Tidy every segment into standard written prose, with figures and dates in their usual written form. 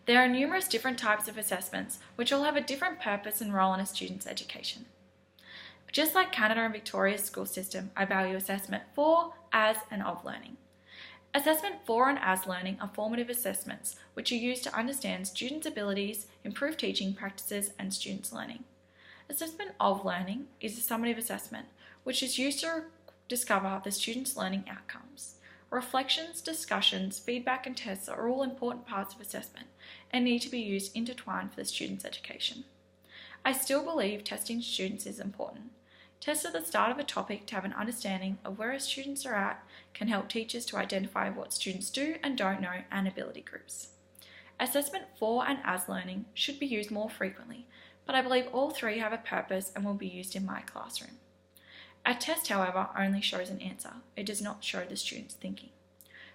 There are numerous different types of assessments which all have a different purpose and role in a student's education. Just like Canada and Victoria's school system, I value assessment for, as, and of learning. Assessment for and as learning are formative assessments which are used to understand students' abilities, improve teaching practices, and students' learning. Assessment of learning is a summative assessment which is used to discover the students' learning outcomes. Reflections, discussions, feedback, and tests are all important parts of assessment and need to be used intertwined for the student's education. I still believe testing students is important. Tests at the start of a topic to have an understanding of where students are at can help teachers to identify what students do and don't know and ability groups. Assessment for and as learning should be used more frequently, but I believe all three have a purpose and will be used in my classroom. A test, however, only shows an answer. It does not show the student's thinking.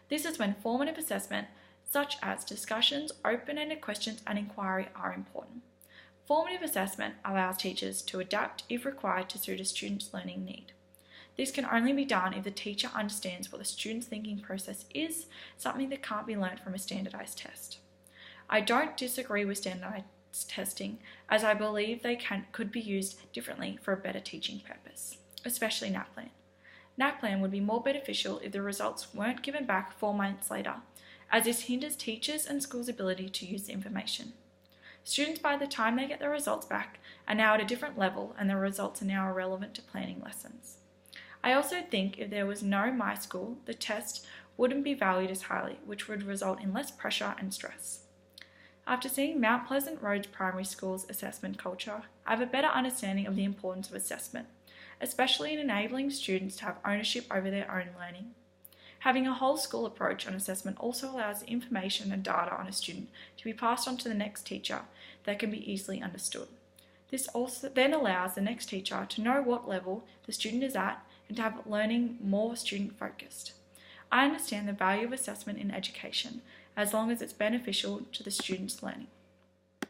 This is when formative assessment, such as discussions, open-ended questions, and inquiry are important. Formative assessment allows teachers to adapt if required to suit a student's learning need. This can only be done if the teacher understands what the student's thinking process is, something that can't be learnt from a standardised test. I don't disagree with standardised testing, as I believe they could be used differently for a better teaching purpose, especially NAPLAN. NAPLAN would be more beneficial if the results weren't given back 4 months later, as this hinders teachers and schools' ability to use the information. Students, by the time they get their results back, are now at a different level and the results are now irrelevant to planning lessons. I also think if there was no My School, the test wouldn't be valued as highly, which would result in less pressure and stress. After seeing Mount Pleasant Road's primary school's assessment culture, I have a better understanding of the importance of assessment, especially in enabling students to have ownership over their own learning. Having a whole school approach on assessment also allows the information and data on a student to be passed on to the next teacher that can be easily understood. This also then allows the next teacher to know what level the student is at and to have learning more student focused. I understand the value of assessment in education as long as it's beneficial to the student's learning.